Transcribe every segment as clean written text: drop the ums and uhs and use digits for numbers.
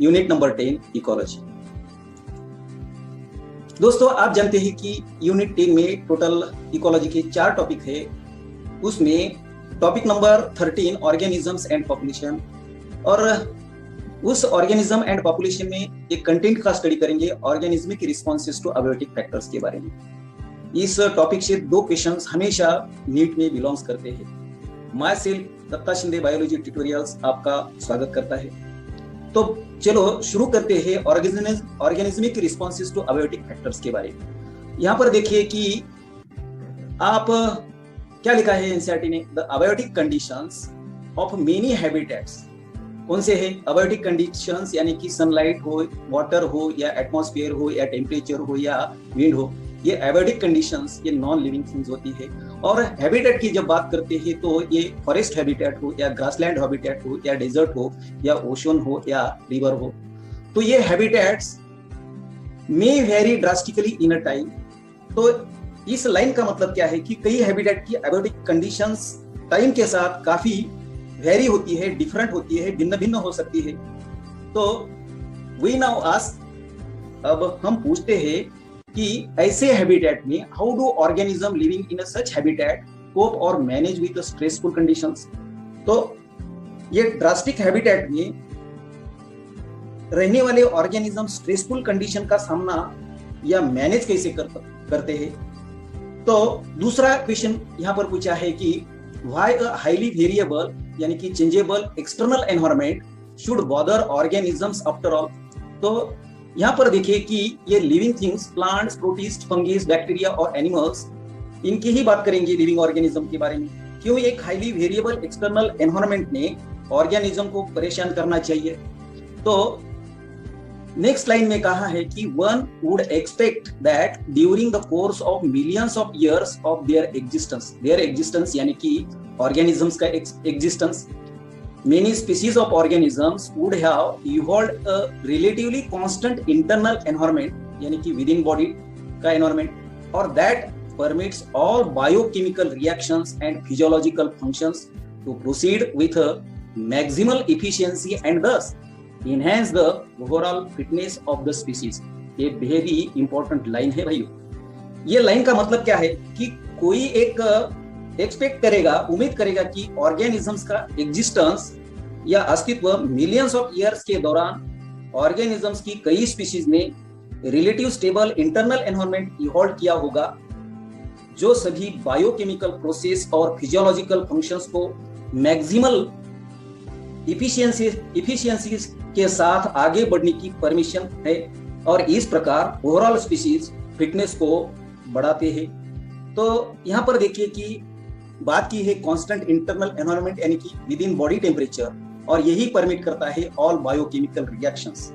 Unit number 10 ecology. दोस्तों, आप जानते हैं कि यूनिट 10 में टोटल इकोलॉजी के 4 टॉपिक है। उसमें topic number 13 organisms and population, और उस ऑर्गेनिज्म एंड पॉपुलेशन में एक कंटेंट का स्टडी करेंगे, organismic responses to abiotic factors के बारे में। इस टॉपिक से 2 क्वेश्चंस हमेशा नीट में बिलोंग्स करते हैं। Myself Datta Shinde biology tutorials आपका स्वागत करता है। तो चलो शुरू करते हैं organismic responses to abiotic factors के बारे में। यहाँ पर देखिए कि आप क्या लिखा है एनसीईआरटी ने, the abiotic conditions of many habitats. कौन से है अबायोटिक कंडीशंस? यानी कि सनलाइट हो, वाटर हो, या एटमॉस्फेयर हो, या टेम्परेचर हो, या विंड हो। ये अबायोटिक कंडीशंस ये नॉन लिविंग थिंग्स होती है। और हैबिटेट की जब बात करते हैं तो ये फॉरेस्ट हैबिटेट हो, या ग्रासलैंड हैबिटेट हो, या डेजर्ट हो, या ओशन हो, या रिवर हो। तो ये habitats may very drastically in a time. तो इस लाइन का मतलब क्या है कि कई हैबिटेट की अबायोटिक कंडीशंस टाइम के साथ काफी वेरी होती है, डिफरेंट होती है, भिन्न भिन्न हो सकती है। तो वी नाउ आस्क, अब हम पूछते हैं कि ऐसे हैबिटेट में how do organism living in such habitat cope और मैनेज विद स्ट्रेसफुल कंडीशंस। तो ये ड्रास्टिक हैबिटेट में रहने वाले ऑर्गेनिज्म स्ट्रेसफुल कंडीशन का सामना या मैनेज कैसे करते हैं। तो दूसरा क्वेश्चन यहाँ पर पूछा है कि व्हाई अ हाईली वेरिएबल यानी कि changeable external environment should bother organisms after all. तो यहाँ पर देखिए कि ये living things, plants, protist, fungi, bacteria और एनिमल्स, इनकी ही बात करेंगे लिविंग ऑर्गेनिज्म के बारे में। क्यों एक हाईली वेरिएबल एक्सटर्नल एनवायरनमेंट ने ऑर्गेनिज्म को परेशान करना चाहिए। तो नेक्स्ट लाइन में कहा है कि one would expect that during the course of millions of years of their existence यानी कि ऑर्गेनिजम्स का existence, many species of organisms would have evolved a relatively constant internal environment यानी कि within body का environment, or that permits all biochemical reactions and physiological functions to proceed with a maximal efficiency and thus enhance the overall fitness of the species। ये very important line है भाइयों। ये line का मतलब क्या है कि कोई एक एक्सपेक्ट करेगा, उम्मीद करेगा कि ऑर्गेनिजम्स का एग्जिस्टेंस या अस्तित्व मिलियंस ऑफ ईयर्स के दौरान ऑर्गेनिजम्स की कई स्पीशीज ने relative stable internal environment evolve किया होगा, जो सभी बायोकेमिकल प्रोसेस और फिजियोलॉजिकल फंक्शंस को मैक्सिमल इफिशियंसी के साथ आगे बढ़ने की परमिशन है, और इस प्रकार ओवरऑल स्पीशीज फिटनेस को बढ़ाते हैं। तो यहाँ पर देखिए कि बात की है कांस्टेंट इंटरनल एनवायरनमेंट यानी कि विद इन बॉडी टेम्परेचर, और यही परमिट करता है ऑल बायोकेमिकल रिएक्शंस।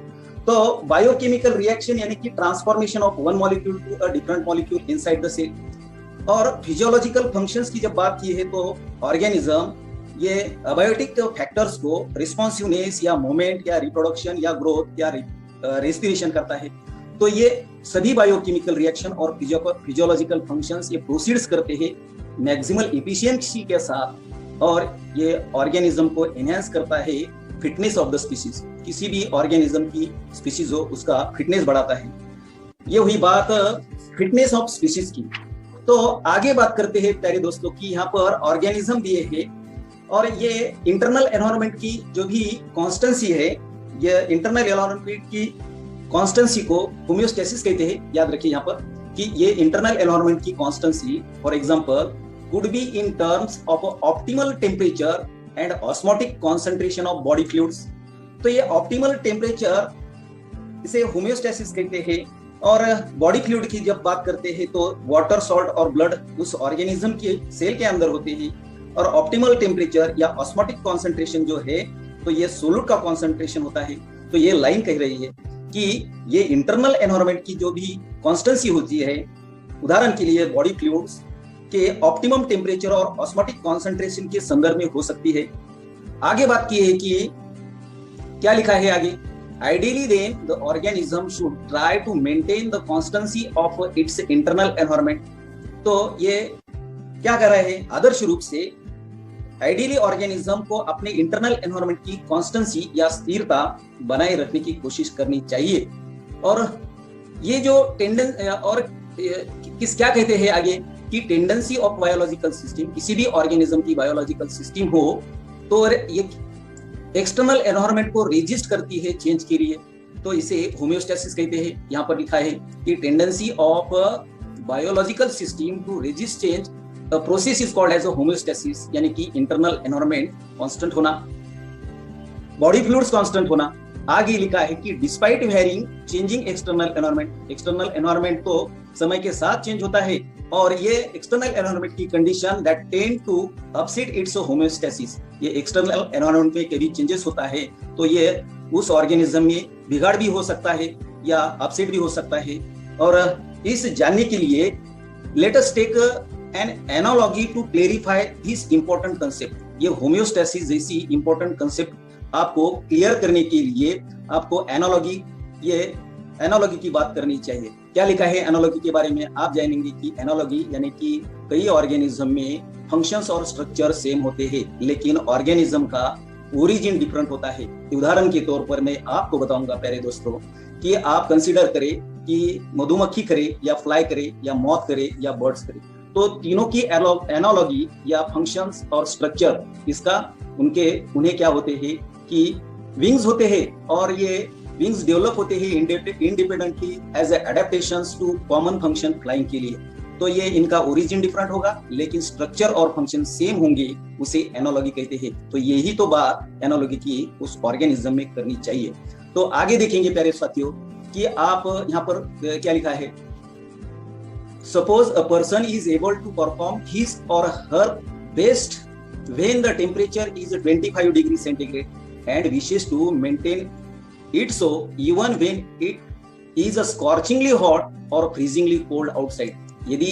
तो बायोकेमिकल रिएक्शन यानी कि transformation of one molecule to a different molecule inside the cell. और फिजियोलॉजिकल फंक्शंस की जब बात की है तो ऑर्गेनिज्म ये अबायोटिक फैक्टर्स को रिस्पॉन्सिवनेस या मूवमेंट या रिप्रोडक्शन या ग्रोथ या रेस्पिरेशन करता है। तो ये सभी बायोकेमिकल रिएक्शन और फिजियोलॉजिकल फंक्शंस ये प्रोसीड्स करते हैं मैक्सिमल एफिशिएंसी के साथ, और ये ऑर्गेनिज्म को एनहांस करता है फिटनेस ऑफ द स्पीशीज। किसी भी ऑर्गेनिज्म की स्पीशीज हो उसका फिटनेस बढ़ाता है। ये हुई बात फिटनेस ऑफ स्पीशीज की। तो आगे बात करते हैं प्यारे दोस्तों की यहाँ पर ऑर्गेनिज्म दिए है, और ये इंटरनल एनवायरनमेंट की जो भी कॉन्स्टेंसी है, ये इंटरनल एनवायरनमेंट की कॉन्स्टेंसी को होमियोस्टेसिस कहते हैं। याद रखिए यहाँ पर कि ये इंटरनल एनवायरनमेंट की constituency for example could be in terms of optimal temperature and osmotic concentration of body fluids। तो ये ऑप्टिमल टेम्परेचर इसे होमियोस्टेसिस कहते हैं। और बॉडी फ्लूइड की जब बात करते हैं तो वाटर, सॉल्ट और ब्लड उस ऑर्गेनिज्म के सेल के अंदर होते हैं, और ऑप्टिमल टेम्परेचर या ऑस्मोटिक कॉन्सेंट्रेशन जो है तो ये सोलूट का कॉन्सेंट्रेशन होता है। तो ये लाइन कह रही है कि ये इंटरनल एनवायरनमेंट की जो भी कॉन्स्टेंसी होती है, उदाहरण के लिए बॉडी फ्लूइड्स के ऑप्टिमम टेम्परेचर और ऑस्मोटिक कॉन्सेंट्रेशन के संदर्भ में हो सकती है। आगे बात की है कि क्या लिखा है आगे, ideally then the organism should try to maintain the constancy of its internal environment. तो ये क्या कर रहे हैं, आदर्श रूप से आइडियली ऑर्गेनिज्म को अपने इंटरनल एनवायरनमेंट की कॉन्स्टेंसी या स्थिरता बनाए रखने की कोशिश करनी चाहिए। और ये जो क्या कहते हैं आगे कि टेंडेंसी ऑफ बायोलॉजिकल सिस्टम, किसी भी ऑर्गेनिज्म की बायोलॉजिकल सिस्टम हो तो ये एक्सटर्नल एनवायरनमेंट को रेजिस्ट करती है चेंज के लिए, तो इसे होम्योस्टेसिस कहते हैं। यहाँ पर लिखा है कि tendency of biological system to resist change process is called as homeostasis, यानी कि इंटरनल एनवायरनमेंट कांस्टेंट होना, बॉडी फ्लूइड्स कांस्टेंट होना। आगे लिखा है कि despite varying changing external environment तो समय के साथ चेंज होता है, और ये एक्सटर्नल एनवायरनमेंट की condition that tend to upset its homeostasis, ये एक्सटर्नल एनवायरनमेंट में कभी चेंजेस होता है तो ये उस ऑर्गेनिज्म में बिगाड़ भी हो सकता है या अपसेट भी हो सकता है। और इस जानने के लिए let us take an analogy to clarify this important concept. ये होम्योस्टेसिस जैसी इंपॉर्टेंट कंसेप्ट आपको क्लियर करने के लिए आपको एनालॉजी की बात करनी चाहिए। क्या लिखा है एनालॉजी के बारे में, आप जानेंगे कि एनालॉजी यानी कि कई ऑर्गेनिज्म में फंक्शंस और स्ट्रक्चर सेम होते हैं लेकिन ऑर्गेनिज्म का ओरिजिन डिफरेंट होता है। उदाहरण के तौर पर मैं आपको बताऊंगा प्यारे दोस्तों कि आप कंसीडर करें कि मधुमक्खी करे या फ्लाई करे या मॉथ करे या बर्ड्स करे, तो तीनों की एनालॉजी या फंक्शंस और स्ट्रक्चर इसका उन्हें क्या होते हैं कि विंग्स होते हैं, और ये विंग्स डेवलप होते हैं independently as adaptations to common function flying के लिए। तो ये इनका ओरिजिन डिफरेंट होगा लेकिन स्ट्रक्चर और फंक्शन सेम होंगे, उसे एनालॉजी कहते हैं। तो यही तो बात एनालॉजी की उस ऑर्गेनिज्म में करनी चाहिए। तो आगे देखेंगे प्यारे साथियों कि आप यहाँ पर क्या लिखा है, suppose a person is able to perform his और her best when the temperature is 25 degrees centigrade and wishes to maintain it so even when it is a scorchingly hot or freezingly cold outside। यदि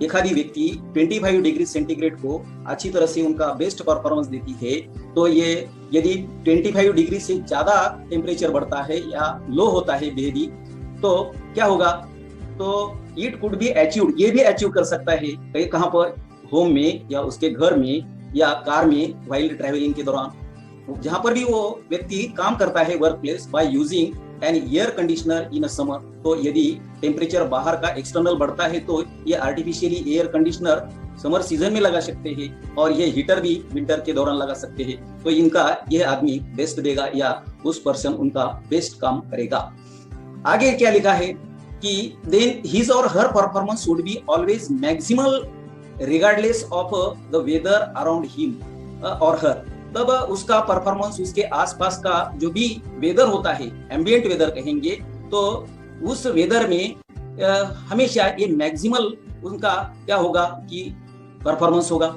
एखादी व्यक्ति 25 degree centigrade को अच्छी तरह से उनका best performance देती है, तो ये यदि 25 डिग्री से ज्यादा टेम्परेचर बढ़ता है या लो होता है बेहदी, तो क्या होगा, तो इट कुड बी अचीव्ड, ये भी अचीव कर सकता है कहाँ पर, होम में या उसके घर में या कार में वाइल्ड ट्रैवलिंग के दौरान, जहां पर भी वो व्यक्ति काम करता है work place, by using an air conditioner in a summer. तो यदि टेम्परेचर बाहर का एक्सटर्नल बढ़ता है तो ये artificially air conditioner summer season में लगा सकते हैं और ये हीटर भी विंटर के दौरान लगा सकते हैं। तो इनका ये आदमी बेस्ट देगा या उस पर्सन उनका बेस्ट काम करेगा। आगे क्या लिखा है कि देन हिज और her performance would be always maximal regardless of the weather around him और हर। तब उसका परफॉर्मेंस उसके आसपास का जो भी वेदर होता है, एम्बिएंट वेदर कहेंगे, तो उस वेदर में हमेशा ये मैक्सिमल उनका क्या होगा कि परफॉर्मेंस होगा।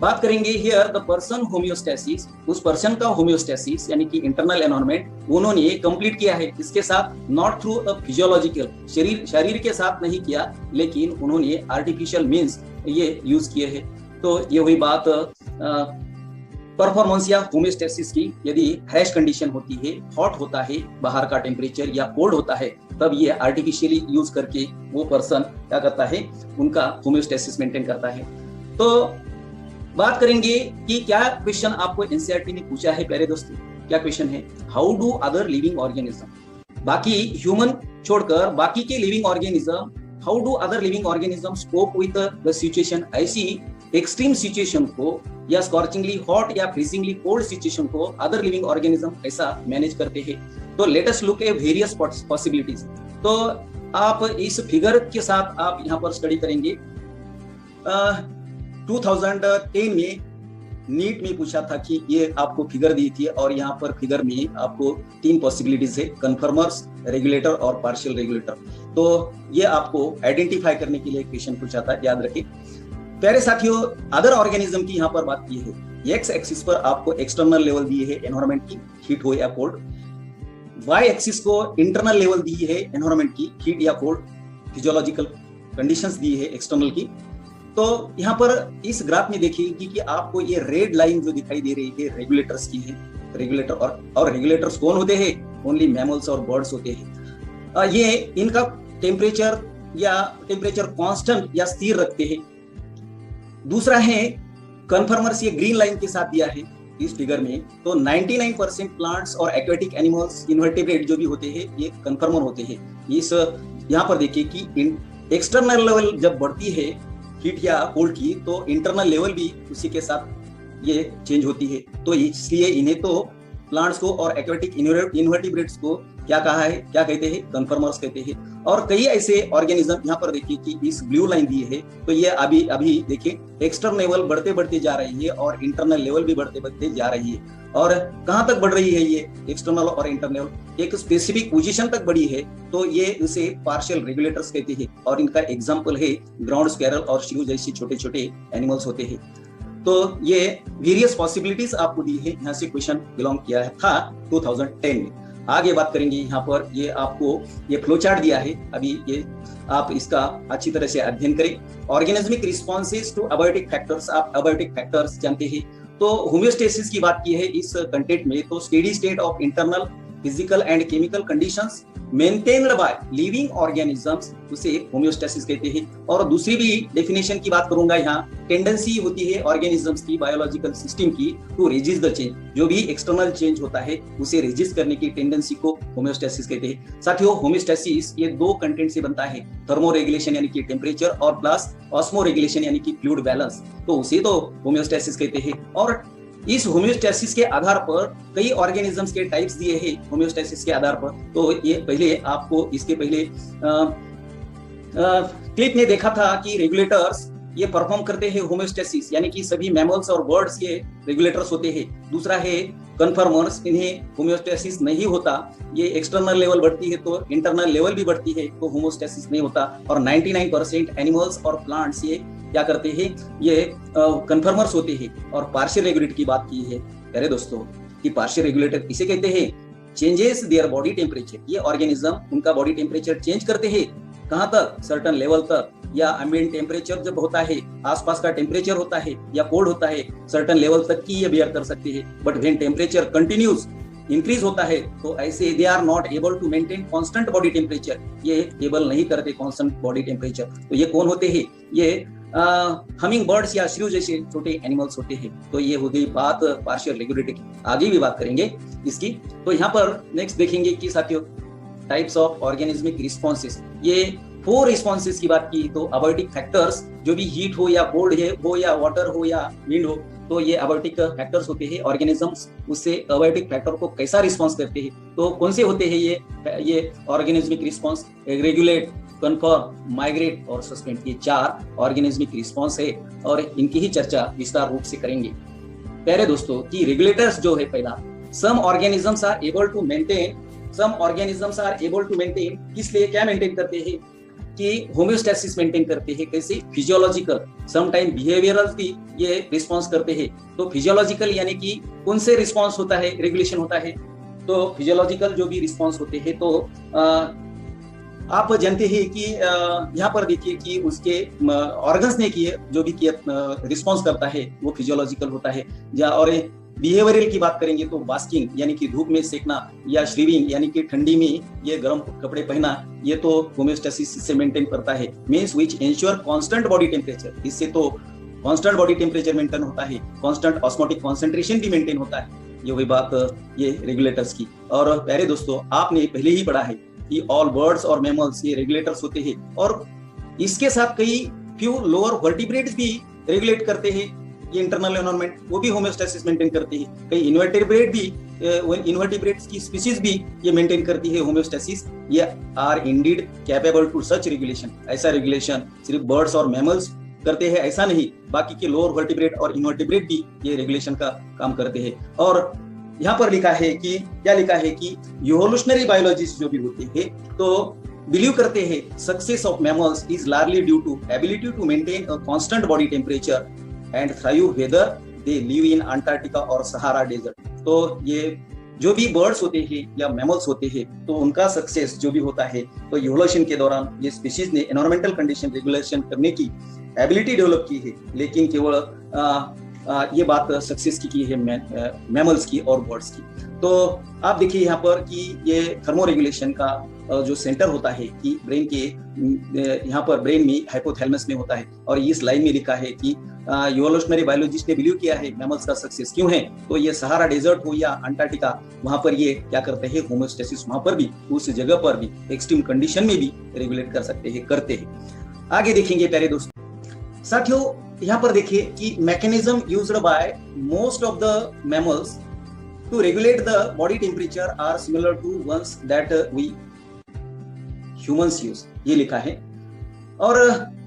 बात करेंगे हियर द पर्सन होम्योस्टेसिस, उस पर्सन का होम्योस्टेसिस यानी कि इंटरनल एनवायरनमेंट उन्होंने कंप्लीट किया है, इसके साथ नॉट थ्रू अ फिजियोलॉजिकल, शरीर के साथ नहीं किया लेकिन उन्होंने आर्टिफिशियल मींस ये यूज किए हैं। तो ये हुई बात परफॉर्मेंस या होम्योस्टेसिस की। यदि फ्रेश कंडीशन होती है, हॉट होता है बाहर का टेम्परेचर या कोल्ड होता है, तब ये आर्टिफिशियली यूज करके वो पर्सन क्या करता है, उनका होम्योस्टेसिस मेंटेन करता है। तो बात करेंगे कि क्या क्वेश्चन आपको एनसीईआरटी ने पूछा है प्यारे दोस्तों, क्या क्वेश्चन है, how do other living organism, बाकी ह्यूमन छोड़कर बाकी के living organism, how do other living organism cope with the situation, ऐसी एक्सट्रीम सिचुएशन को या स्कॉर्चिंगली हॉट या फ्रीजिंगली कोल्ड सिचुएशन को अदर लिविंग ऑर्गेनिज्म ऐसा मैनेज करते हैं। तो let us look at various possibilities. तो आप इस फिगर के साथ आप यहाँ पर स्टडी करेंगे। 2010 में नीट में पूछा था कि ये आपको फिगर दी थी और यहाँ पर फिगर में आपको 3 पॉसिबिलिटीज है, कन्फर्मर्स, रेगुलेटर और पार्शियल रेगुलेटर। तो ये आपको आइडेंटिफाई करने के लिए क्वेश्चन पूछा था, याद रखिए प्यारे साथियों। अदर ऑर्गेनिज्म की यहाँ पर बात की है, एक्स एक्सिस पर आपको एक्सटर्नल लेवल दी है एनवायरनमेंट की, हीट हो या कोल्ड, वाई एक्सिस को इंटरनल लेवल दी है एनवायरनमेंट की, हीट या कोल्ड, फिजियोलॉजिकल कंडीशंस दी है एक्सटर्नल की। तो यहाँ पर इस ग्राफ में देखिए कि आपको ये रेड लाइन जो दिखाई दे रही है रेगुलेटर्स की है, रेगुलेटर और रेगुलेटर्स कौन होते हैं, ओनली मैमल्स और बर्ड्स होते हैं। ये इनका टेम्परेचर कांस्टेंट या स्थिर रखते हैं। दूसरा है कन्फर्मर्स ये ग्रीन लाइन के साथ दिया है इस फिगर में। तो 99% प्लांट्स और एक्वेटिक एनिमल्स इन्वर्टिब्रेट जो भी होते हैं ये कन्फर्मर होते हैं। इस यहाँ पर देखिए कि एक्सटर्नल लेवल जब बढ़ती है हीट या कोल्ड की, तो इंटरनल लेवल भी उसी के साथ ये चेंज होती है। तो इसलिए इन्हें तो प्लांट्स को और एक्वेटिक इन्वर्टिब्रेट्स को क्या कहा है, क्या कहते हैं, कन्फर्मर्स कहते हैं। और कई ऐसे ऑर्गेनिज्म यहाँ पर देखिए कि इस ब्लू लाइन दी है, तो ये अभी देखिए एक्सटर्नल लेवल बढ़ते जा रही है और इंटरनल लेवल भी बढ़ते जा रही है। और कहाँ तक बढ़ रही है ये एक्सटर्नल और इंटरनल, एक स्पेसिफिक पोजीशन तक बढ़ी है, तो ये इसे पार्शियल रेगुलेटर्स कहते हैं। और इनका एग्जाम्पल है ग्राउंड स्क्वेरल और श्रीव जैसे छोटे छोटे एनिमल्स होते हैं। तो ये वेरियस पॉसिबिलिटीज आपको दी है, यहाँ से क्वेश्चन बिलोंग किया था 2010 में। आगे बात करेंगे यहाँ पर, ये आपको ये फ्लो चार्ट दिया है, अभी ये आप इसका अच्छी तरह से अध्ययन करें। Organismic responses to abiotic factors, आप अबायोटिक फैक्टर्स जानते हैं। तो होम्योस्टेसिस की बात की है इस कंटेंट में, तो steady state of internal physical and chemical conditions maintained by living organisms, उसे होम्योस्टेसिस कहते हैं। और दूसरी भी डेफिनेशन की बात करूंगा यहाँ, टेंडेंसी होती है ऑर्गेनिजम्स की, बायोलॉजिकल सिस्टम की, टू रेजिस्ट द चेंज, जो भी एक्सटर्नल चेंज होता है उसे रेजिस्ट करने की टेंडेंसी को होम्योस्टेसिस कहते हैं। साथियों, होम्योस्टेसिस ये दो कंटेंट से बनता है, थर्मो रेगुलेशन यानी कि टेम्परेचर और प्लस ऑस्मो रेगुलेशन यानी कि फ्लूइड बैलेंस, तो उसे तो होम्योस्टेसिस कहते हैं। और इस होम्योस्टेसिस के आधार पर कई ऑर्गेनिजम्स के टाइप्स दिए हैं होम्योस्टेसिस के आधार पर। तो ये पहले आपको इसके पहले क्लिप में देखा था कि रेगुलेटर्स ये परफॉर्म करते हैं होम्योस्टेसिस, यानी कि सभी मैमल्स और बर्ड्स के रेगुलेटर्स होते हैं। दूसरा है कन्फर्मर्स, इन्हें होम्योस्टेसिस नहीं होता, ये एक्सटर्नल लेवल बढ़ती है तो इंटरनल लेवल भी बढ़ती है, तो होम्योस्टेसिस नहीं होता। और 99% एनिमल्स और प्लांट्स ये क्या करते हैं, ये कन्फर्मर्स होते हैं। और पार्शियल रेगुलेटर की बात की है प्यारे दोस्तों, कि पार्शियल रेगुलेटर इसे कहते हैं चेंजेस देयर बॉडी टेम्परेचर, ये ऑर्गेनिज्म उनका बॉडी टेम्परेचर चेंज करते हैं, कहाँ तक, सर्टन लेवल तक, या एम्बिएंट टेम्परेचर जब होता है, आसपास का टेम्परेचर होता है या कोल्ड होता है, सर्टन लेवल तक की ये बियर कर सकते हैं। But when temperature continues increase होता है, तो ऐसे they are not able to maintain constant body temperature, ये एबल नहीं करते कांस्टेंट बॉडी टेम्परेचर। तो ये कौन होते हैं, ये हमिंग बर्ड्स या श्रीव जैसे छोटे एनिमल्स होते हैं। तो ये हो गई बात पार्शियल रेगुलेटर की, आगे भी बात करेंगे इसकी। तो यहाँ पर नेक्स्ट देखेंगे कि साथियों टाइप्स ऑफ ऑर्गेनिज्मिक रिस्पॉन्सेस, ये 4 रिस्पॉन्सेस की बात की। तो अबायोटिक फैक्टर्स, जो भी हीट हो या कोल्ड हो या वाटर हो या विंड हो, तो ये अबायोटिक फैक्टर्स होते हैं। ऑर्गेनिजम्स उससे अबायोटिक फैक्टर को कैसा रिस्पॉन्स करते हैं, तो कौन से होते हैं ये organismic response, regulate, confirm, migrate और सस्पेंड, ये 4 ऑर्गेनिज्मिक रिस्पॉन्स है और इनकी ही चर्चा विस्तार रूप से करेंगे। प्यारे दोस्तों, कि रेगुलेटर्स जो है पहला, some organisms are able to maintain, किस लिए क्या मेंटेन करते हैं, कि होम्योस्टेसिस मेंटेन करते हैं। कैसे, फिजियोलॉजिकल, सम टाइम बिहेवियरल भी ये रिस्पॉन्स करते हैं। तो फिजियोलॉजिकल यानी कि कौन से रिस्पॉन्स होता है, रेगुलेशन होता है, तो फिजियोलॉजिकल जो भी रिस्पॉन्स होते हैं, तो आप जानते हैं कि यहाँ पर देखिए कि उसके ऑर्गन्स ने किए जो भी किया रिस्पॉन्स करता है वो फिजियोलॉजिकल होता है। और बिहेवियरल की बात करेंगे तो बास्किंग यानी कि धूप में सेकना, या श्रीविंग यानी कि ठंडी में ये गर्म कपड़े पहना, ये तो होम्योस्टेसिस से मेंटेन करता है। Means which ensure constant body temperature, इससे तो कांस्टेंट बॉडी टेम्परेचर मेंटेन होता है, कांस्टेंट ऑस्मोटिक कॉन्सेंट्रेशन भी मेंटेन होता है। ये हुई बात ये रेगुलेटर्स की। और प्यारे दोस्तों, आपने पहले ही पढ़ा है कि ऑल बर्ड्स और मैमल्स ये रेगुलेटर्स होते हैं, और इसके साथ कई फ्यू लोअर वर्टिब्रेट्स भी रेगुलेट करते हैं ये इंटरनल एनवायरनमेंट, वो भी होम्योस्टेसिस मेंटेन करती है। कई इन्वर्टिब्रेट भी, इन्वर्टिब्रेट्स की स्पीशीज भी ये मेंटेन करती है होम्योस्टेसिस। ये are indeed capable to such regulation, ऐसा रेगुलेशन सिर्फ बर्ड्स और मैमल्स करते हैं ऐसा नहीं, बाकी के लोअर वर्टिब्रेट और इन्वर्टिब्रेट भी ये रेगुलेशन का काम करते हैं। और यहाँ पर लिखा है कि क्या लिखा है कि इवोल्यूशनरी बायोलॉजिस्ट जो भी होते हैं तो बिलीव करते हैं success of mammals is largely due to ability to maintain a constant body temperature and thrive whether they live in Antarctica और सहारा डेजर्ट। तो ये जो भी बर्ड्स होते हैं या मैमल्स होते हैं तो उनका सक्सेस जो भी होता है, तो इवोल्यूशन के दौरान ये स्पीशीज ने एनवायरमेंटल कंडीशन रेगुलेशन करने की एबिलिटी डेवलप की है, लेकिन केवल ये बात सक्सेस की है मैमल्स की और बर्ड्स की। तो आप देखिए यहाँ पर कि ये थर्मो रेगुलेशन का जो सेंटर होता है कि ब्रेन के यहाँ पर ब्रेन में हाइपोथैलेमस में होता है, और इस लाइन में लिखा है कि इवोल्यूशनरी बायोलॉजिस्ट ने बिलीव किया है मैमल्स का सक्सेस क्यों है, तो ये सहारा डेजर्ट हो या अंटार्कटिका, वहां पर ये क्या करते हैं, होमोस्टेसिस वहां पर भी, उस जगह पर भी एक्सट्रीम कंडीशन में भी रेगुलेट कर सकते हैं, करते हैं। आगे देखेंगे प्यारे दोस्तों। साथियों यहाँ पर देखिए कि mechanism used by most of the mammals to regulate the body temperature are similar to ones that we humans use, ये लिखा है। और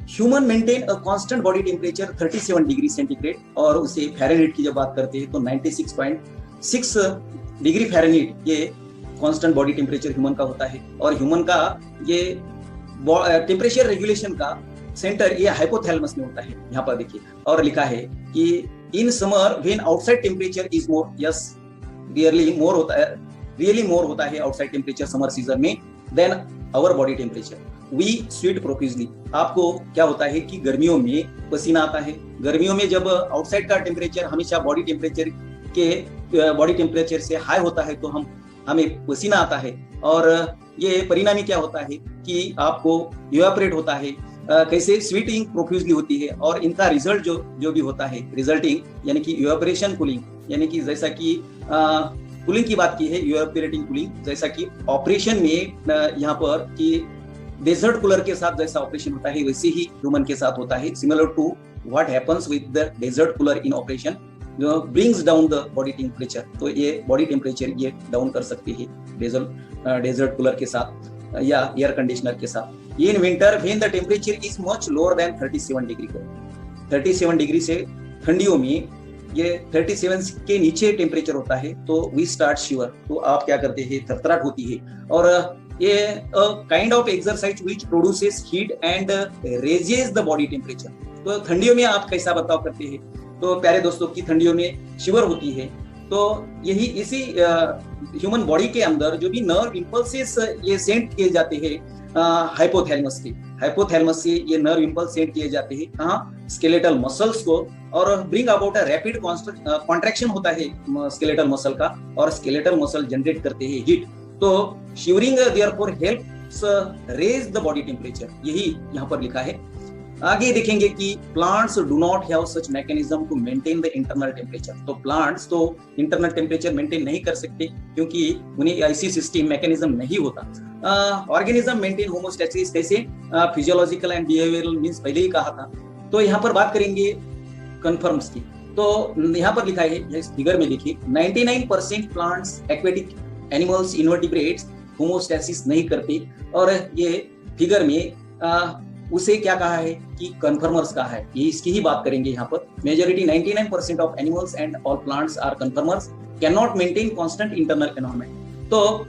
human maintain a constant body temperature 37 degree centigrade, और उसे फ़ारेनहीट की जब बात करते हैं तो 96.6 डिग्री फ़ारेनहीट ये कांस्टेंट बॉडी टेम्परेचर ह्यूमन का होता है। और ह्यूमन का ये टेम्परेचर रेगुलेशन का सेंटर ये हाइपोथैलेमस में होता है, यहाँ पर देखिए। और लिखा है कि in summer when outside temperature is more, yes really more होता है आउटसाइड टेम्परेचर समर सीजन में then our body temperature, we sweat profusely. आपको क्या होता है कि गर्मियों में पसीना आता है, गर्मियों में जब आउटसाइड का टेम्परेचर हमेशा बॉडी टेम्परेचर से हाई होता है तो हमें पसीना आता है, और ये परिणामी क्या होता है कि आपको इवेपोरेट होता है, कैसे स्वीटिंग प्रोफ्यूजली होती है। और इनका रिजल्ट जो भी होता है, रिजल्टिंग यानी कि इवेपोरेशन कूलिंग, यानी कि जैसा कि कूलिंग की बात की है, इवेपोरेटिंग कूलिंग, जैसा कि ऑपरेशन में यहाँ पर कि डेजर्ट कूलर के साथ जैसा ऑपरेशन होता है वैसे ही ह्यूमन के साथ होता है, similar to what happens with the desert cooler in operation जो brings down the body temperature. तो ये बॉडी टेम्परेचर ये डाउन कर सकते हैं डेजर्ट कूलर के साथ या एयर कंडीशनर के साथ। In winter when the temperature is much lower than 37 degree, 37 degree से ठंडियों में ये 37 के नीचे टेम्परेचर होता है तो वी स्टार्ट शिवर, तो आप क्या करते हैं, थरथराहट होती है। और ये kind of exercise which produces heat and raises the body temperature. तो ठंडियों में आप कैसा बर्ताव करते हैं, तो प्यारे दोस्तों की ठंडियों में शिवर होती है। तो यही इसी ह्यूमन बॉडी के अंदर जो भी नर्व इंपल्सेस ये सेंड किए जाते हैं हाइपोथैलेमस से ये नर्व इंपल्स सेंड किए जाते हैं कहाँ, स्केलेटल मसल्स को, और bring about a rapid contraction होता है स्केलेटल मसल का, और स्केलेटल मसल जनरेट करते हैं हीट। तो shivering therefore helps raise the body temperature, यही यहाँ पर लिखा है। आगे देखेंगे कि plants do not have such mechanism to maintain the internal temperature. तो प्लांट्स तो इंटरनल टेम्परेचर मेंटेन नहीं कर सकते क्योंकि उन्हें ऐसी सिस्टम मैकेनिज्म नहीं होता। ऑर्गेनिज्म मेंटेन होमोस्टेसिस कैसे, फिजियोलॉजिकल एंड बिहेवियरल मींस पहले ही कहा था। तो यहाँ पर बात करेंगे कन्फर्म्स की। तो यहाँ पर लिखा है, इस फिगर में देखिए 99% plants, aquatic animals, invertebrates homeostasis नहीं करते। और ये फिगर में उसे क्या कहा है कि कन्फर्मर्स कहा है, ये इसकी ही बात करेंगे यहाँ पर। Majority 99% of animals and all plants are conformers, can not maintain constant internal environment. तो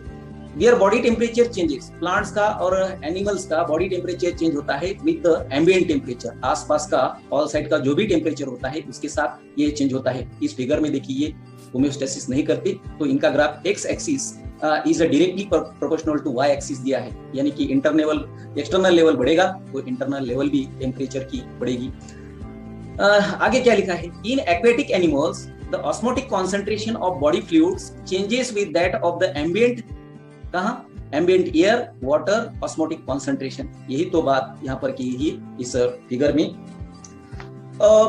their body temperature changes, plants का और एनिमल्स का बॉडी टेम्परेचर चेंज होता है विद द एम्बिएंट टेम्परेचर, आसपास का ऑल साइड का जो भी टेम्परेचर होता है उसके साथ ये चेंज होता है। इस फिगर में देखिए ये होमोस्टेसिस नहीं करते, तो इनका graph x axis is directly proportional to y axis दिया है, यानी कि एक्सटर्नल लेवल बढ़ेगा तो इंटरनल लेवल भी टेम्परेचर की बढ़ेगी। आगे क्या लिखा है, in aquatic animals the osmotic concentration of body fluids changes with that of the ambient, कहाँ, ambient air, water, osmotic concentration, यही तो बात यहाँ पर की है इस फिगर में।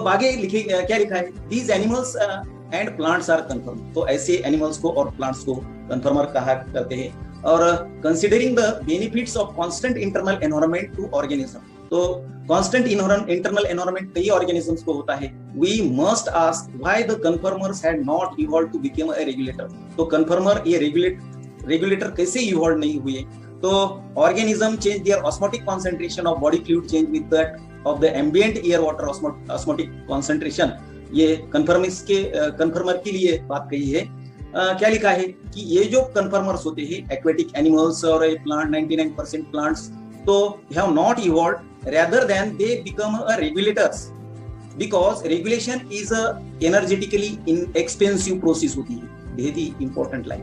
आगे लिखे क्या लिखा है, these animals and plants are conform. तो ऐसे एनिमल्स को और प्लांट्स को कन्फर्मर कहा करते हैं। और considering the benefits of constant internal environment to organism, तो कांस्टेंट इंटरनल एनवायरनमेंट कई ऑर्गेनिजम्स को होता है। We must ask why the conformers had not evolved to become a regulator. तो कन्फर्मर ये रेगुलेटर कैसे इवॉल्व नहीं हुए, तो organism change their osmotic concentration of body fluid change with that of the ambient air water osmotic concentration. ये conformer के लिए बात कही है। क्या लिखा है कि ये जो कन्फर्मर्स होते हैं एक्वेटिक एनिमल्स और प्लांट 99% प्लांट्स, तो have not evolved rather than they become a regulators because regulation is a energetically inexpensive process होती है। बहुत ही इंपॉर्टेंट लाइन,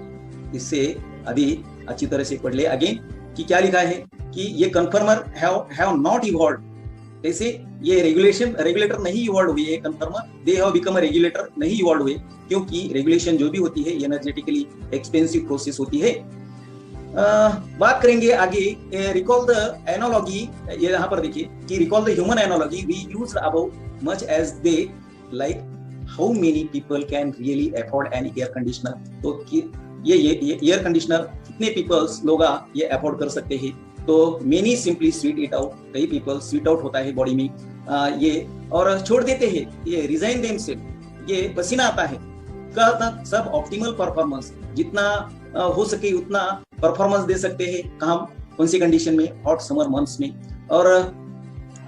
इससे अभी अच्छी तरह से पढ़ ले। अगेन कि क्या लिखा है कि ये कन्फर्मर हैव नॉट इवॉल्व्ड कैसे ये रेगुलेटर नहीं इवॉल्व हुए एक term, they have become a regulator नहीं इवॉल्व हुए, क्योंकि रेगुलेशन जो भी होती है एनर्जेटिकली एक्सपेंसिव प्रोसेस होती है। बात करेंगे आगे, रिकॉल द एनालॉजी, ये यहाँ पर देखिए कि recall the human analogy we used about much as they like how many people can really afford an air conditioner. तो ये एयर कंडीशनर कितने पीपल्स लोग ये अफोर्ड कर सकते हैं। तो many simply sweet it out, कई पीपल स्वीट आउट होता है बॉडी में ये और छोड़ देते हैं, ये रिजाइन देम से, ये पसीना आता है। सब ऑप्टिमल परफॉर्मेंस जितना हो सके उतना परफॉर्मेंस दे सकते हैं, कहाँ कौन सी कंडीशन में, हॉट समर मंथ्स में। और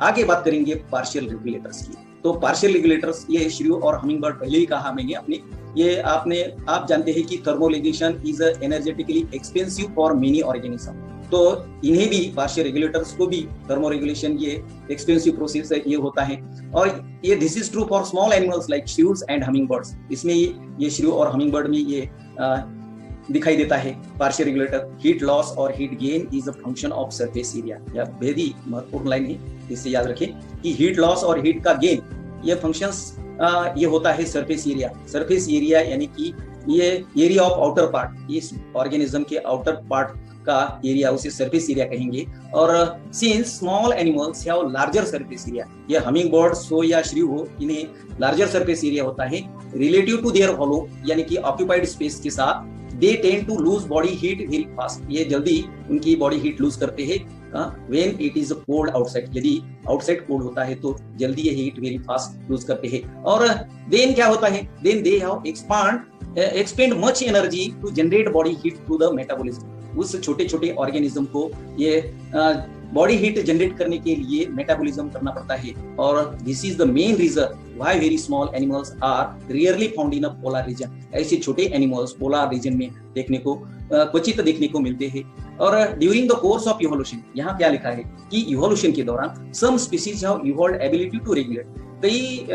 आगे बात करेंगे पार्शियल रेगुलेटर्स की। तो पार्शियल रेगुलेटर्स ये श्रीयू और हमिंगबर्ड पहले ही कहा मैंने अपने, ये आप जानते हैं कि thermoregulation is energetically expensive for many organism. तो इन्हें भी पार्शियल रेगुलेटर्स को भी थर्मोरेगुलेशन ये एक्सपेंसिव प्रोसेस है, ये होता है। और ये this is true for small animals like shrews and hummingbirds. इसमें ये श्रीयू और हमिंगबर्ड में ये दिखाई देता है पार्शियल रेगुलेटर। हीट लॉस और heat gain is a function of surface area. यह बेहद ही महत्वपूर्ण लाइन है, इससे याद रखें कि हीट लॉस और हीट का गेन ये फंक्शंस ये होता है सरफेस एरिया। सरफेस एरिया यानी कि ये एरिया ऑफ आउटर पार्ट, इस ऑर्गेनिज्म के आउटर पार्ट का एरिया, उसे सरफेस एरिया कहेंगे। और since small animals have larger surface area, ये हमिंग बर्ड्स हो या श्रीयू हो, इन्हें लार्जर सरफेस एरिया होता है रिलेटिव टू देयर हॉलो यानी कि ऑक्यूपाइड स्पेस के साथ। They tend to lose body heat very fast, ये जल्दी उनकी बॉडी हीट लूज करते हैं when it is cold outside. यदि आउटसाइड कोल्ड होता है तो जल्दी ये हीट वेरी फास्ट लूज करते हैं। और देन क्या होता है, then they have expend much energy to generate body heat through the metabolism. उस छोटे छोटे ऑर्गेनिज्म को ये बॉडी हीट जनरेट करने के लिए मेटाबॉलिज्म करना पड़ता है। और this is the main reason why very small animals are rarely found in a polar region. ऐसे छोटे एनिमल्स पोलर रीजन में देखने को क्वचित देखने को मिलते हैं। और during the course of evolution, यहाँ क्या लिखा है कि इवोल्यूशन के दौरान some species have evolved ability to regulate. कई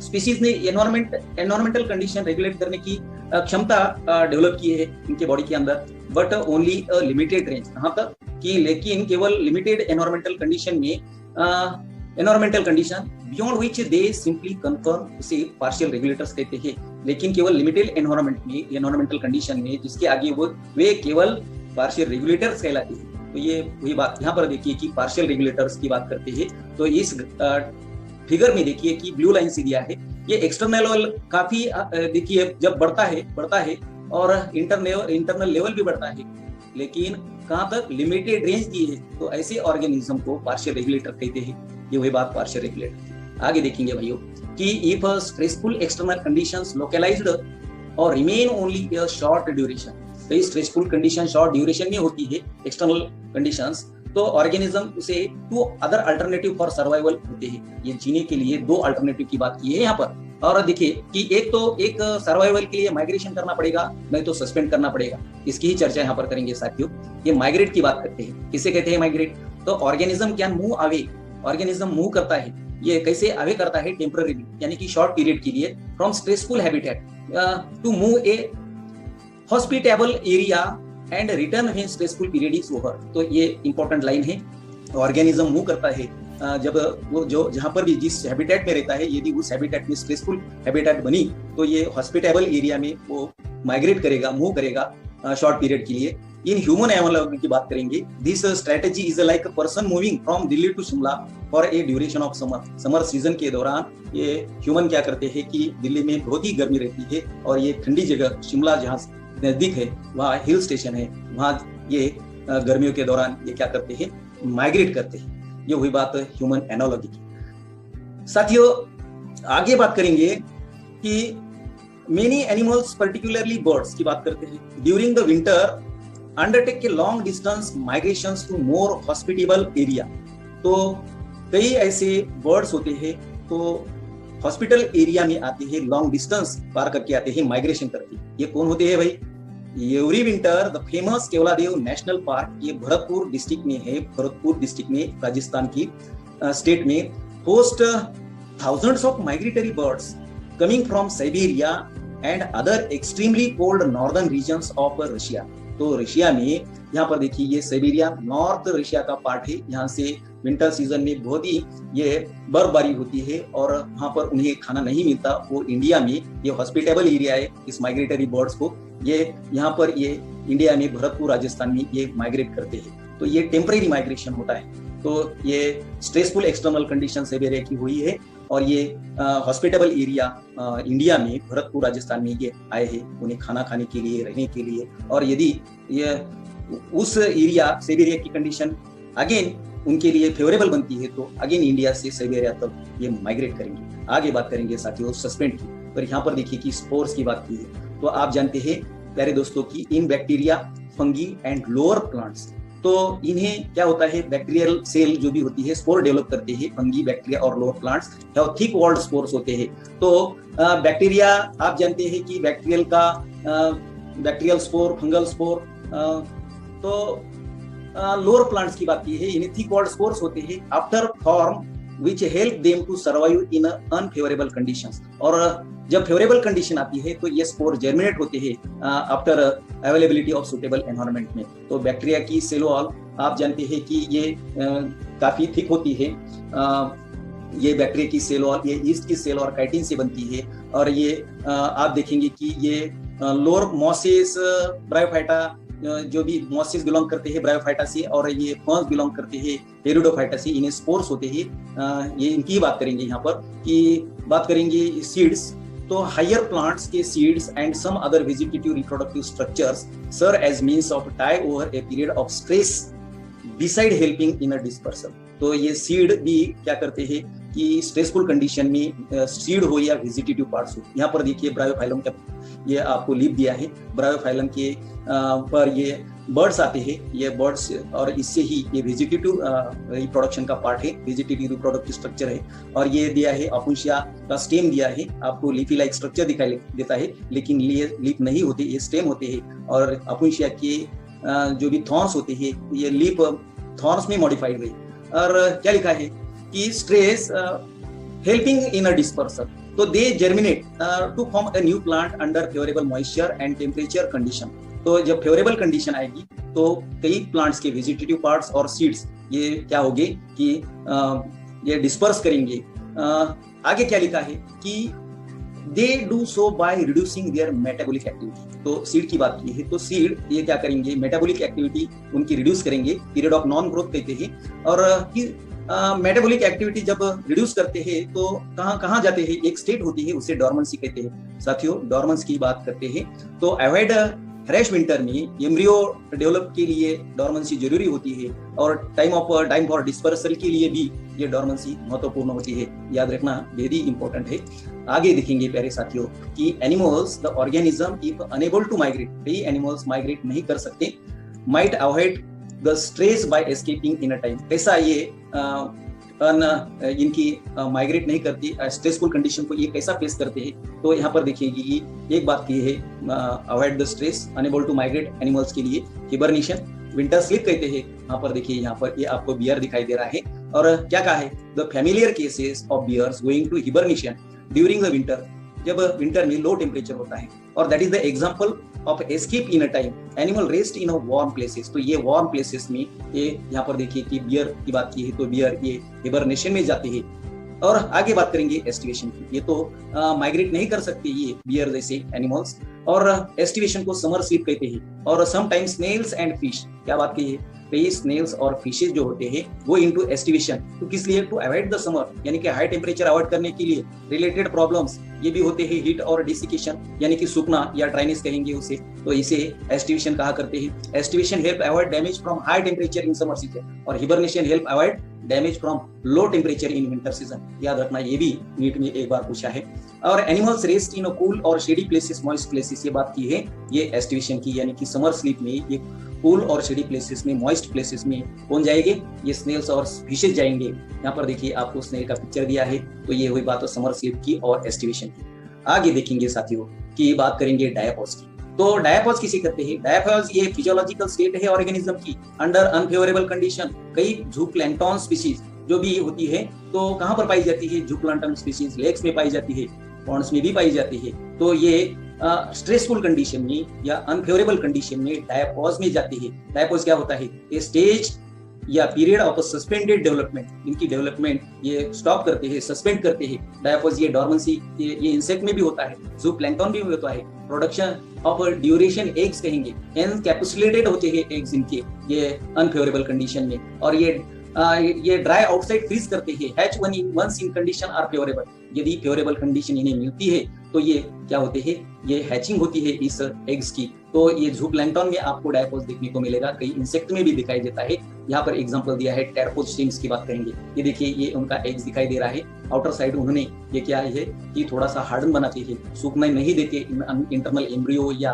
स्पीसीज ने एनवायरमेंटल कंडीशन रेगुलेट करने की क्षमता डेवलप की है इनके बॉडी के अंदर, but only a limited range. कहाँ तक कि लेकिन केवल लिमिटेड एनवायरमेंटल कंडीशन में, environmental condition beyond which they simply confirm, उसे पार्शियल रेगुलेटर्स कहते हैं। लेकिन केवल लिमिटेड एनवायरमेंट में, एनवायरमेंटल कंडीशन में, जिसके आगे वे केवल पार्शियल रेगुलेटर्स कहलाते हैं। तो ये वही बात यहाँ पर देखिए कि पार्शियल रेगुलेटर्स की बात करते हैं। तो इस फिगर में देखिए कि ब्लू लाइन से दिया है, ये एक्सटर्नल लेवल काफी देखिए जब बढ़ता है और इंटरनल लेवल भी बढ़ता है, लेकिन कहाँ तक लिमिटेड रेंज दी है। तो ऐसे ऑर्गेनिज्म को पार्शियल रेगुलेटर कहते हैं। ये वही बात पार्शियल रेगुलेटर। आगे देखेंगे भाइयों कि if stressful external conditions localised और remain only a short duration, तो ये स्ट्रेसफुल कंडीशन शॉर्ट ड्यूरेशन में होती है एक्सटर्नल कंडीशंस, तो ऑर्गेनिज्म उसे two other alternative for survival होते हैं। ये जीने के लिए दो अल्टरनेटिव की बात की है यहाँ पर। और देखिए कि एक सर्वाइवल के लिए माइग्रेशन करना पड़ेगा, नहीं तो सस्पेंड करना पड़ेगा। इसकी ही चर्चा यहाँ पर करेंगे साथियों। ये माइग्रेट की बात करते हैं। किसे कहते हैं माइग्रेट? तो organism can move away, organism move करता है। ये कैसे अवे करता है? टेम्पररी यानी कि शॉर्ट पीरियड के लिए, from stressful habitat to move a hospitable area and return when stressful period is over. तो ये इंपॉर्टेंट लाइन है। ऑर्गेनिज्म मूव करता है जब वो जो जहां पर भी जिस हैबिटेट में रहता है, यदि उस हैबिटेट में स्ट्रेसफुल हैबिटेट बनी तो ये हॉस्पिटेबल एरिया में वो माइग्रेट करेगा, मूव करेगा शॉर्ट पीरियड के लिए। इन ह्यूमन एनालॉजी की बात करेंगे। This strategy is like a person moving from Delhi to Shimla for a duration of summer. Summer season के दौरान ये ह्यूमन क्या करते हैं कि दिल्ली में बहुत ही गर्मी रहती है और ये ठंडी जगह शिमला जहाँ नजदीक है, वहाँ हिल स्टेशन है, वहाँ ये गर्मियों के दौरान ये क्या करते हैं? माइग्रेट करते हैं। ये हुई बात ह्यूमन एनालॉजी की। साथियों आगे बात करेंगे कि मेनी एनिमल्स पर्टिकुलरली बर्ड्स की बात करते हैं। ड्यूरिंग द विंटर अंडरटेक के long distance migrations to more hospitable area. तो कई ऐसे बर्ड्स होते हैं तो हॉस्पिटल एरिया में आते हैं, लॉन्ग डिस्टेंस पार करके आते हैं, माइग्रेशन करके। ये कौन होते हैं भाई? Every winter the famous Keoladeo national park, ये भरतपुर डिस्ट्रिक्ट में है, भरतपुर डिस्ट्रिक्ट में राजस्थान की स्टेट में, host thousands of migratory birds coming from Siberia and other extremely cold northern regions of Russia. तो रशिया में यहाँ पर देखिए ये साइबेरिया नॉर्थ रशिया का पार्ट है। यहाँ से विंटर सीजन में बहुत ही ये बर्फबारी होती है और वहाँ पर उन्हें खाना नहीं मिलता। वो इंडिया में ये हॉस्पिटेबल एरिया है इस माइग्रेटरी बर्ड्स को। ये यहाँ पर ये इंडिया में भरतपुर राजस्थान में ये माइग्रेट करते हैं। तो ये टेम्परेरी माइग्रेशन होता है। तो ये स्ट्रेसफुल एक्सटर्नल कंडीशन साइबेरिया की हुई है और ये हॉस्पिटेबल एरिया इंडिया में भरतपुर राजस्थान में ये आए हैं उन्हें खाना खाने के लिए, रहने के लिए। और यदि ये उस एरिया साइबेरिया की कंडीशन अगेन उनके लिए फेवरेबल बनती है तो अगेन इंडिया से साइबेरिया तक ये माइग्रेट करेंगे। आगे बात करेंगे साथियों सस्पेंड की। पर यहाँ पर देखिए कि स्पोर्स की बात की है तो आप जानते हैं प्यारे दोस्तों की इन bacteria, fungi and lower plants, तो इन्हें क्या होता है बैक्टीरियल सेल जो भी होती है स्पोर डेवलप करते हैं। फंगी, बैक्टीरिया और lower plants thick walled spores होते हैं। तो बैक्टीरिया आप जानते हैं कि बैक्टीरियल का बैक्टीरियल स्पोर, फंगल स्पोर, तो लोअर प्लांट्स की बात की है इन्हें थिक वॉल्ड स्पोर्स होते हैं after form which help them to survive in unfavorable conditions। और जब फेवरेबल कंडीशन आती है तो ये स्पोर जर्मिनेट होते हैं after availability of suitable environment में। तो बैक्टीरिया की सेल वॉल आप जानते हैं कि ये काफी थिक होती है। ये बैक्टीरिया की सेल वॉल ये ईस्ट की सेल और काइटिन से बनती है। और ये आप देखेंगे कि ये लोअर मॉसेस, ब्रायोफाइटा जो भी मॉसेस बिलोंग करते हैं ब्रायोफाइटा से, और ये फर्न्स बिलोंग करते हैं टेरिडोफाइटा से, इन्हें स्पोर्स होते हैं। ये इनकी बात करेंगे यहाँ पर कि बात करेंगे सीड्स। तो हायर प्लांट्स के seeds and some other vegetative reproductive structures serve as means of tie over a period of stress beside helping in a dispersal. तो ये सीड भी क्या करते हैं कि स्ट्रेसफुल कंडीशन में सीड हो या वेजिटेटिव पार्ट्स हो। यहाँ पर देखिए ब्रायोफाइलम का ये आपको लीफ दिया है। ब्रायोफाइलम के पर ये बर्ड्स आते हैं, ये बर्ड्स, और इससे ही ये वेजिटेटिव रिप्रोडक्शन का पार्ट है, वेजिटेटिव रिप्रोडक्टिव स्ट्रक्चर है। और ये दिया है अपुंशिया का स्टेम दिया है, आपको लीफी लाइक स्ट्रक्चर दिखाई देता है लेकिन ये लीफ नहीं होते, ये स्टेम होते हैं। और अपुंशिया के जो भी थॉर्न्स होते हैं ये लीफ थॉर्न्स में मॉडिफाइड हुए। और क्या लिखा है कि stress helping in a dispersal, तो they germinate to form a new plant under favourable moisture and temperature condition. तो जब फेवरेबल कंडीशन आएगी तो कई प्लांट्स के वेजिटेटिव पार्ट्स और सीड्स ये क्या होंगे कि ये डिस्पर्स करेंगे। आगे क्या लिखा है कि they do so by reducing there metabolic activity. तो सीड की बात की है तो सीड ये क्या करेंगे, मेटाबॉलिक एक्टिविटी उनकी रिड्यूस करेंगे, पीरियड ऑफ नॉन ग्रोथ कहते हैं। और मेटाबॉलिक एक्टिविटी जब रिड्यूस करते हैं तो कहाँ जाते हैं, एक स्टेट होती है उसे डॉर्मेंसी कहते हैं। साथियों डॉर्मेंस की बात करते हैं तो अवॉइड फ्रेश विंटर में एम्ब्रियो डेवलप के लिए डॉर्मेंसी जरूरी होती है। और टाइम फॉर डिस्पर्सल के लिए भी ये डॉर्मेंसी महत्वपूर्ण होती है, याद रखना वेरी इंपॉर्टेंट है। आगे देखेंगे प्यारे साथियों कि animals the organism if unable to migrate, कई एनिमल्स माइग्रेट नहीं कर सकते, might avoid the stress by escaping in a time. कैसा ये इनकी माइग्रेट नहीं करती, स्ट्रेसफुल कंडीशन को ये कैसा फेस करते हैं। तो यहाँ पर देखिए एक बात की है avoid the stress, unable to migrate animals के लिए हिबरनेशन, विंटर स्लीप कहते हैं। यहाँ पर देखिए यहाँ पर ये आपको बियर दिखाई दे रहा है। और क्या कहा है, the familiar cases of bears going to hibernation during the winter, जब विंटर में लो टेम्परेचर होता है। और that is the example of escape in a time animal rest in a warm places. तो ये वार्म प्लेसेस में ये यहाँ पर देखिए कि बियर की बात की है तो बियर ये हिबरनेशन में जाते हैं। और आगे बात करेंगे एस्टिवेशन की। ये तो माइग्रेट नहीं कर सकते ये बियर जैसे एनिमल्स। और एस्टिवेशन को समर स्लीप कहते हैं। और समटाइम्स स्नेल्स एंड फिश, क्या बात की है, कई स्नेल्स और फिशेज जो होते हैं वो इनटू एस्टिवेशन, तो किस लिए, टू अवॉइड द समर, यानी कि हाई टेम्परेचर अवॉइड करने के लिए। रिलेटेड प्रॉब्लम्स ये भी होते हैं, हीट और डिसिकेशन यानी कि सूखना या ड्राइनेस कहेंगे उसे, तो इसे एस्टिवेशन कहा करते हैं। Aestivation help avoid damage from high temperature in summer season, और hibernation help avoid damage from low temperature in winter season. याद रखना, ये भी नीट में एक बार पूछा है। और एनिमल्स रेस्ट इन कूल और शेडी प्लेसेस, मॉइस्ट प्लेसेस, ये बात की है ये एस्टिवेशन की, यानी कि समर स्लीप में ये कूल और शेडी प्लेसेस में, मॉइस्ट प्लेसेस में कौन जाएंगे, ये स्नेल्स और फिशेज जाएंगे। यहाँ पर देखिए आपको स्नेल का पिक्चर दिया है। तो ये हुई बात समर स्लीप की और एस्टिवेशन की। आगे देखेंगे साथियों कि बात करेंगे डायापॉज की। तो डायापॉज किसे कहते हैं, डायापॉज ये फिजियोलॉजिकल स्टेट है ऑर्गेनिज्म की अंडर अनफेवरेबल कंडीशन। कई जूप्लैंक्टन स्पीशीज जो भी होती है तो कहाँ पर पाई जाती है, जूप्लैंक्टन स्पीशीज लेक्स में पाई जाती है, पॉन्ड्स में भी पाई जाती है। तो ये स्ट्रेसफुल कंडीशन में या अनफेवरेबल कंडीशन में डायपॉज में जाते हैं। डायपॉज क्या होता है? ए स्टेज या पीरियड ऑफ सस्पेंडेड डेवलपमेंट, इनकी डेवलपमेंट ये स्टॉप करते हैं, सस्पेंड करते हैं। डायपॉज ये डॉर्मेंसी ये इंसेक्ट में भी होता है, ज़ूप्लैंक्टन में भी होता है। प्रोडक्शन ऑफ ड्यूरेशन एग्स कहेंगे, एनकैप्सुलेटेड होते हैं एग्स इनके ये अनफेवरेबल कंडीशन में, और ये ड्राई आउटसाइड फ्रीज करते हैं। Hatch once in condition are favourable, यदि फेवरेबल कंडीशन इन्हें मिलती है तो ये क्या होते हैं? ये हैचिंग होती है इस एग्स की। तो ये ज़ूप्लैंक्टन में आपको डायपॉज देखने को मिलेगा, कई इंसेक्ट में भी दिखाई देता है। यहाँ पर एग्जांपल दिया है टेरपोज स्टिंग्स की बात करेंगे। ये देखिए, ये उनका एग्स दिखाई दे रहा है। आउटर साइड उन्होंने ये क्या है कि थोड़ा सा हार्डन बनाते हैं, सूखना नहीं देते इंटरनल एम्ब्रियो या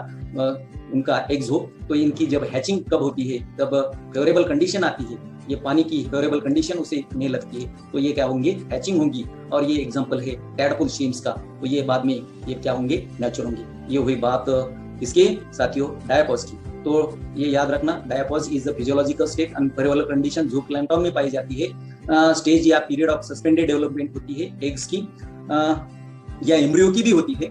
उनका एग्स हो। तो इनकी जब हैचिंग कब होती है? तब फेवरेबल कंडीशन आती है, ये पानी की फेवरेबल कंडीशन उसे नहीं लगती है, तो ये क्या होंगे? हैचिंग होंगी। और ये एग्जांपल है टैडपोल स्ट्रीम्स का, तो ये बाद में ये क्या होंगे? मैच्योर होंगे। ये हुई बात इसके साथियों डायपॉज की। तो ये याद रखना, diapause is the physiological state unfavourable condition zooplankton में पाई जाती है। स्टेज या पीरियड ऑफ सस्पेंडेड डेवलपमेंट होती है एग्स की या एम्ब्रियो की भी होती है।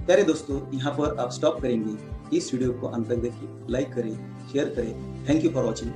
प्यारे दोस्तों, यहाँ पर आप स्टॉप करेंगे। इस वीडियो को अंत तक देखिए, लाइक करें, शेयर करें। Thank you for watching.